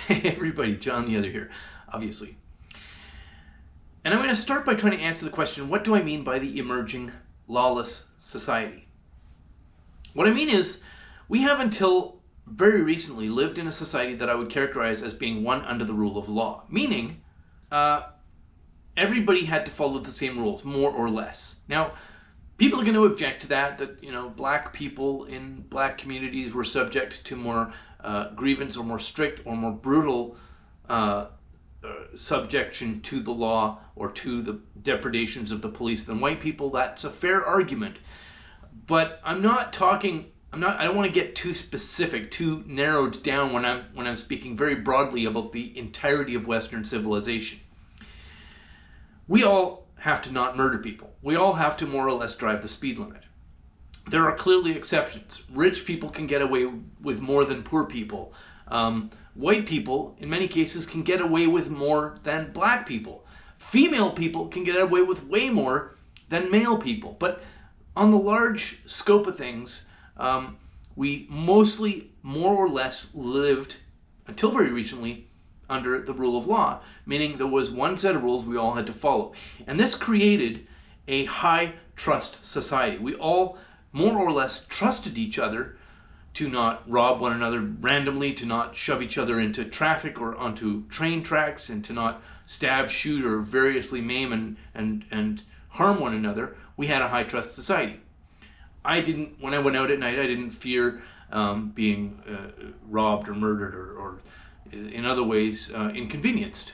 Hey everybody, John the Other here, obviously. And I'm going to start by trying to answer the question, what do I mean by the emerging lawless society? What I mean is, we have until very recently lived in a society that I would characterize as being one under the rule of law, meaning everybody had to follow the same rules, more or less. Now, people are going to object to that black people in black communities were subject to more grievance or more strict or more brutal subjection to the law or to the depredations of the police than white people. That's a fair argument. But I don't want to get too specific, too narrowed down when I'm speaking very broadly about the entirety of Western civilization. We all have to not murder people. We all have to more or less drive the speed limit. There are clearly exceptions. Rich people can get away with more than poor people. White people, in many cases, can get away with more than black people. Female people can get away with way more than male people. But on the large scope of things, we mostly, more or less, lived, until very recently, under the rule of law, meaning there was one set of rules we all had to follow. And this created a high trust society. We all more or less trusted each other to not rob one another randomly, to not shove each other into traffic or onto train tracks, and to not stab, shoot, or variously maim and harm one another. We had a high trust society. When I went out at night, I didn't fear being robbed or murdered or in other ways inconvenienced.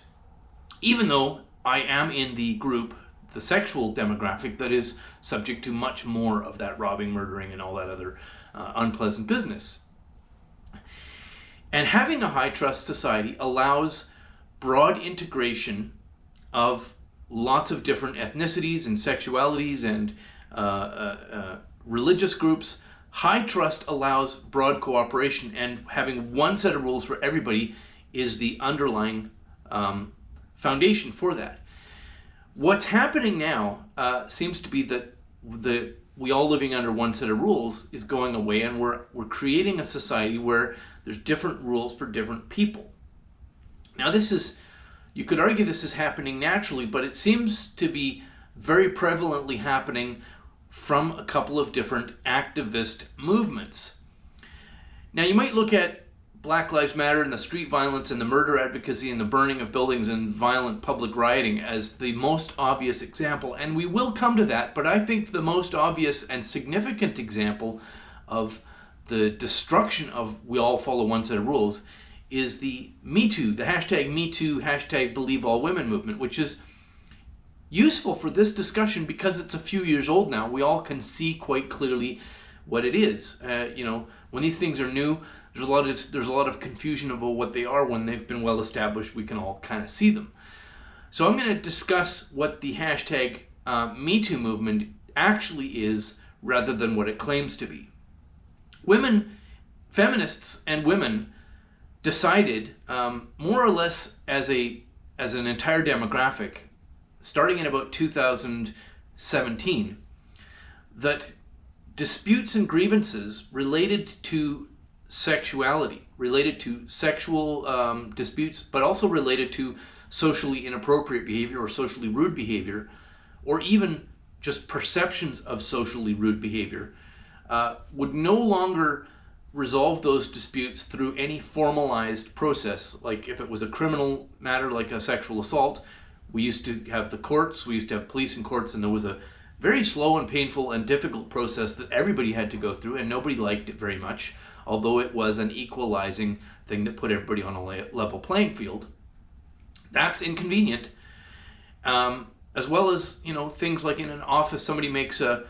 Even though I am in the group, the sexual demographic, that is subject to much more of that robbing, murdering, and all that other unpleasant business. And having a high trust society allows broad integration of lots of different ethnicities and sexualities and religious groups. High trust allows broad cooperation, and having one set of rules for everybody is the underlying foundation for that. What's happening now seems to be that we all living under one set of rules is going away, and we're creating a society where there's different rules for different people. Now you could argue this is happening naturally, but it seems to be very prevalently happening from a couple of different activist movements. Now you might look at Black Lives Matter and the street violence and the murder advocacy and the burning of buildings and violent public rioting as the most obvious example, and we will come to that, but I think the most obvious and significant example of the destruction of we all follow one set of rules is the Me Too, the hashtag Me Too, hashtag Believe All Women movement, which is useful for this discussion because it's a few years old now. We all can see quite clearly what it is. When these things are new, there's a lot of confusion about what they are. When they've been well established, we can all kind of see them. So I'm going to discuss what the hashtag Me Too movement actually is rather than what it claims to be. Feminists and women decided more or less as an entire demographic, starting in about 2017, that disputes and grievances related to sexuality, related to sexual disputes, but also related to socially inappropriate behavior or socially rude behavior, or even just perceptions of socially rude behavior, would no longer resolve those disputes through any formalized process. Like if it was a criminal matter like a sexual assault, we used to have the courts, we used to have police and courts, and there was a very slow and painful and difficult process that everybody had to go through, and nobody liked it very much, although it was an equalizing thing that put everybody on a level playing field. That's inconvenient. As well as, things like in an office, somebody makes a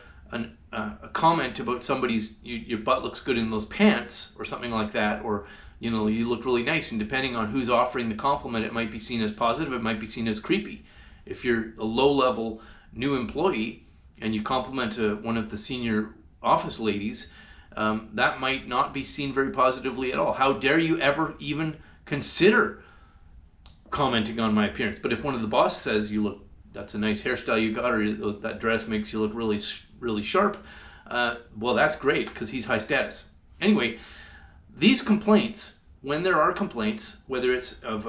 comment about somebody's, your butt looks good in those pants, or something like that, or you look really nice, and depending on who's offering the compliment, it might be seen as positive, it might be seen as creepy. If you're a low-level new employee and you compliment one of the senior office ladies, that might not be seen very positively at all. How dare you ever even consider commenting on my appearance? But if one of the boss says, that's a nice hairstyle you got, or that dress makes you look really, really sharp, well, that's great because he's high status. Anyway, these complaints when there are complaints, whether it's of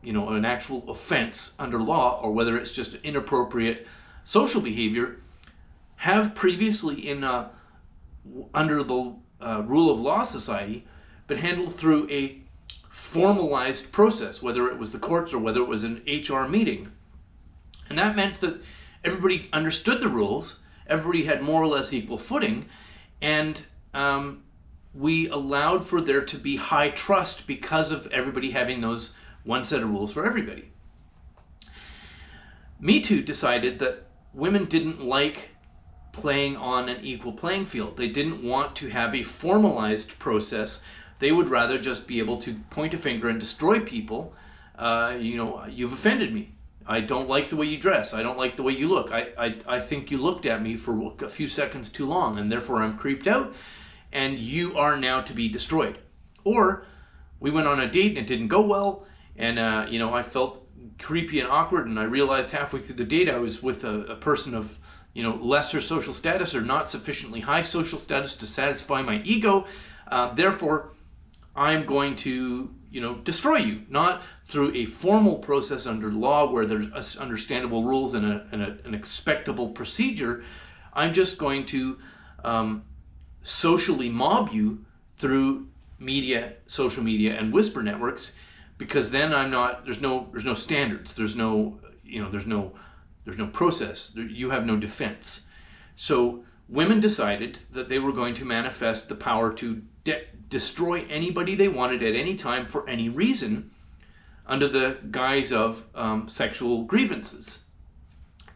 an actual offense under law or whether it's just inappropriate social behavior, have previously under the rule of law society been handled through a formalized process, whether it was the courts or whether it was an HR meeting. And that meant that everybody understood the rules, everybody had more or less equal footing, and we allowed for there to be high trust because of everybody having those one set of rules for everybody. Me Too decided that women didn't like playing on an equal playing field. They didn't want to have a formalized process. They would rather just be able to point a finger and destroy people. You've offended me. I don't like the way you dress. I don't like the way you look. I think you looked at me for a few seconds too long, and therefore I'm creeped out, and you are now to be destroyed. Or we went on a date and it didn't go well, and I felt creepy and awkward, and I realized halfway through the date I was with a person of lesser social status or not sufficiently high social status to satisfy my ego. Therefore, I'm going to destroy you, not through a formal process under law where there's understandable rules and an expectable procedure. I'm just going to socially mob you through media, social media, and whisper networks, because then there's no standards, there's no process, you have no defense. So women decided that they were going to manifest the power to destroy anybody they wanted at any time for any reason under the guise of sexual grievances.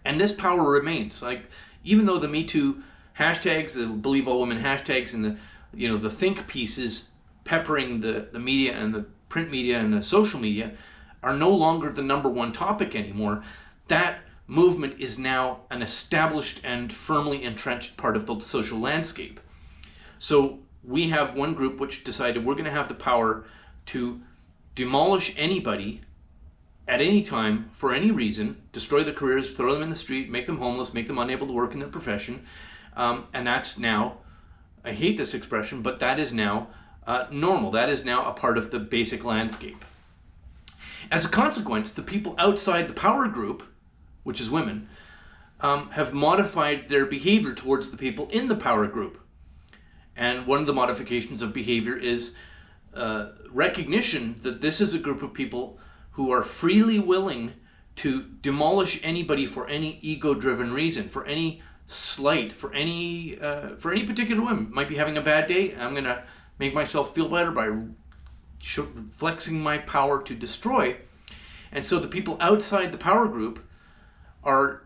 And this power remains. Like, even though the Me Too hashtags, the Believe All Women hashtags, and the think pieces peppering the media and the print media and the social media are no longer the number one topic anymore, that movement is now an established and firmly entrenched part of the social landscape. So we have one group which decided we're going to have the power to demolish anybody at any time for any reason, destroy their careers, throw them in the street, make them homeless, make them unable to work in their profession. And that's now, I hate this expression, but that is now normal. That is now a part of the basic landscape. As a consequence, the people outside the power group, which is women, have modified their behavior towards the people in the power group. And one of the modifications of behavior is recognition that this is a group of people who are freely willing to demolish anybody for any ego-driven reason, for any slight, for any particular woman. Might be having a bad day. I'm going to make myself feel better by flexing my power to destroy. And so the people outside the power group are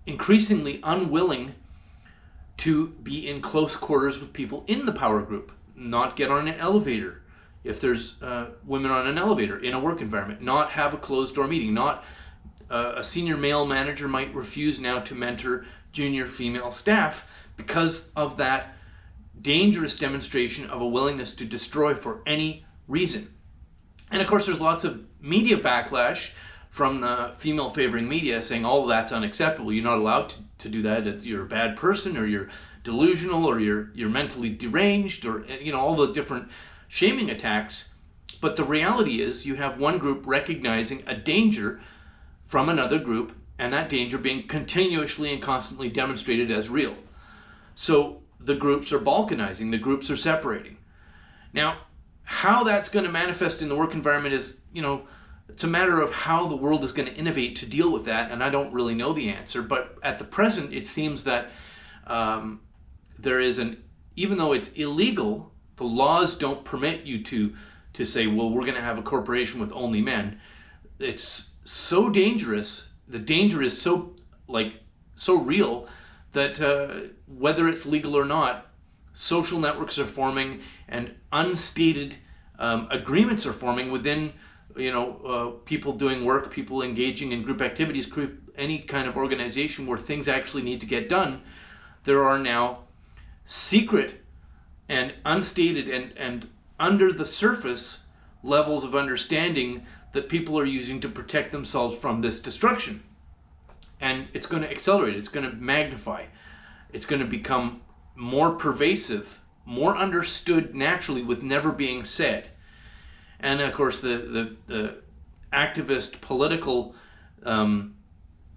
increasingly unwilling to be in close quarters with people in the power group, not get on an elevator if there's women on an elevator in a work environment, not have a closed door meeting, not a senior male manager might refuse now to mentor junior female staff because of that dangerous demonstration of a willingness to destroy for any reason. And of course there's lots of media backlash from the female favoring media saying, oh, that's unacceptable, you're not allowed to do that, you're a bad person, or you're delusional, or you're mentally deranged, or all the different shaming attacks. But the reality is you have one group recognizing a danger from another group, and that danger being continuously and constantly demonstrated as real. So the groups are balkanizing, the groups are separating. Now, how that's going to manifest in the work environment is, it's a matter of how the world is going to innovate to deal with that, and I don't really know the answer. But at the present, it seems that there is even though it's illegal, the laws don't permit you to say, well, we're going to have a corporation with only men. It's so dangerous. The danger is so real that whether it's legal or not, social networks are forming and unstated agreements are forming within people doing work, people engaging in group activities, any kind of organization where things actually need to get done. There are now secret and unstated and under the surface levels of understanding that people are using to protect themselves from this destruction. And it's going to accelerate, it's going to magnify, it's going to become more pervasive, more understood naturally with never being said. And of course the activist political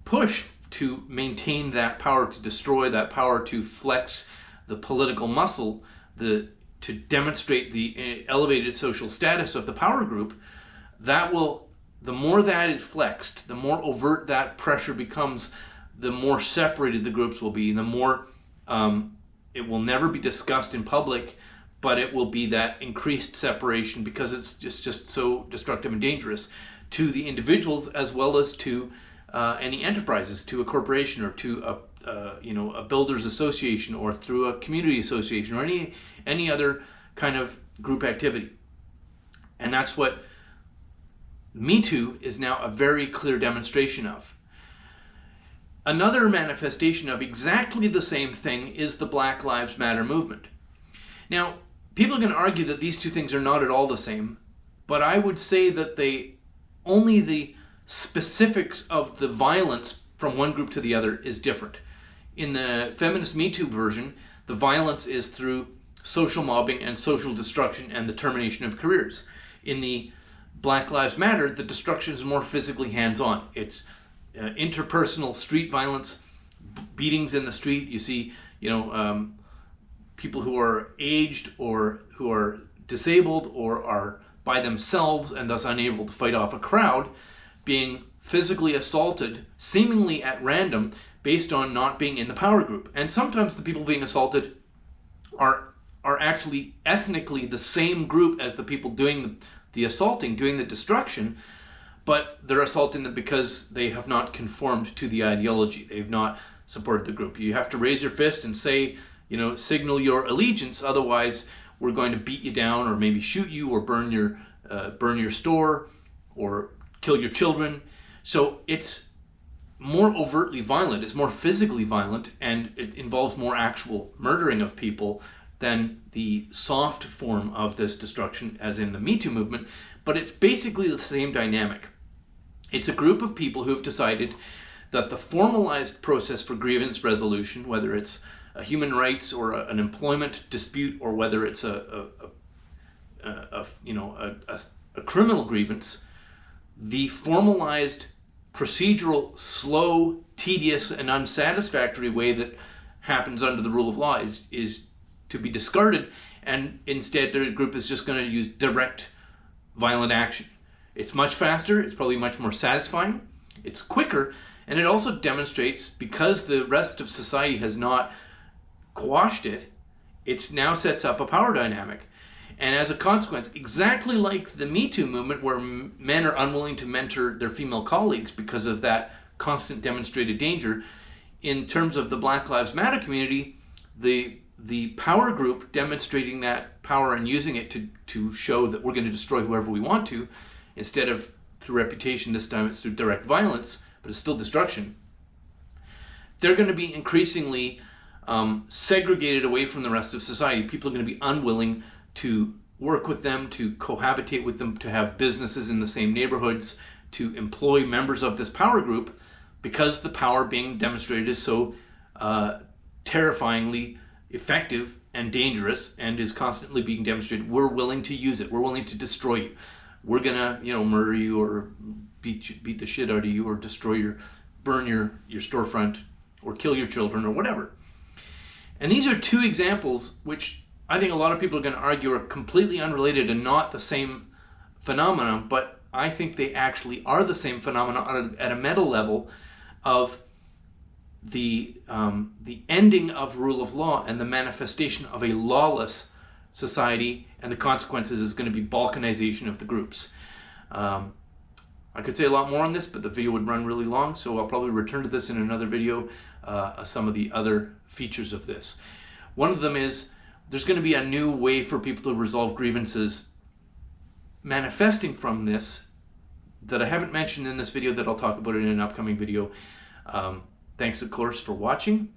push to maintain that power, to destroy that power, to flex the political muscle, to demonstrate the elevated social status of the power group, the more that is flexed, the more overt that pressure becomes, the more separated the groups will be, the more it will never be discussed in public, but it will be that increased separation because it's just so destructive and dangerous to the individuals as well as to any enterprises, to a corporation or to a builders association or through a community association or any other kind of group activity. And that's what Me Too is now a very clear demonstration of. Another manifestation of exactly the same thing is the Black Lives Matter movement. Now, people are going to argue that these two things are not at all the same, but I would say that only the specifics of the violence from one group to the other is different. In the feminist Me Too version, the violence is through social mobbing and social destruction and the termination of careers. In the Black Lives Matter, the destruction is more physically hands-on. It's interpersonal street violence, beatings in the street. You see, people who are aged or who are disabled or are by themselves and thus unable to fight off a crowd being physically assaulted seemingly at random based on not being in the power group. And sometimes the people being assaulted are actually ethnically the same group as the people doing the assaulting, doing the destruction, but they're assaulting them because they have not conformed to the ideology. They've not supported the group. You have to raise your fist and say, signal your allegiance, otherwise we're going to beat you down or maybe shoot you or burn your store or kill your children. So it's more overtly violent, it's more physically violent, and it involves more actual murdering of people than the soft form of this destruction as in the Me Too movement, but it's basically the same dynamic. It's a group of people who have decided that the formalized process for grievance resolution, whether it's a human rights or an employment dispute, or whether it's a criminal grievance, the formalized, procedural, slow, tedious, and unsatisfactory way that happens under the rule of law is to be discarded, and instead the group is just going to use direct violent action. It's much faster, it's probably much more satisfying, it's quicker, and it also demonstrates, because the rest of society has not quashed it, it now sets up a power dynamic. And as a consequence, exactly like the Me Too movement, where men are unwilling to mentor their female colleagues because of that constant demonstrated danger, in terms of the Black Lives Matter community, the power group demonstrating that power and using it to show that we're going to destroy whoever we want to, instead of through reputation, this time it's through direct violence, but it's still destruction, they're going to be increasingly segregated away from the rest of society. People are going to be unwilling to work with them, to cohabitate with them, to have businesses in the same neighborhoods, to employ members of this power group, because the power being demonstrated is so terrifyingly effective and dangerous and is constantly being demonstrated. We're willing to use it. We're willing to destroy you. We're gonna, murder you or beat the shit out of you or burn your storefront or kill your children or whatever. And these are two examples which I think a lot of people are going to argue are completely unrelated and not the same phenomenon, but I think they actually are the same phenomenon at a meta level of the ending of rule of law and the manifestation of a lawless society, and the consequences is going to be balkanization of the groups. I could say a lot more on this, but the video would run really long, so I'll probably return to this in another video, some of the other features of this. One of them is there's going to be a new way for people to resolve grievances manifesting from this that I haven't mentioned in this video, that I'll talk about in an upcoming video. Thanks, of course, for watching.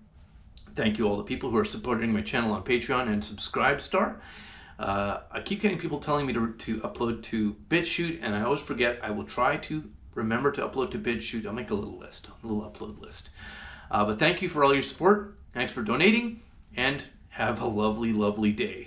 Thank you all the people who are supporting my channel on Patreon and Subscribestar. I keep getting people telling me to upload to BitChute, and I always forget. I will try to remember to upload to BitChute. I'll make a little list, a little upload list. But thank you for all your support. Thanks for donating, and have a lovely, lovely day.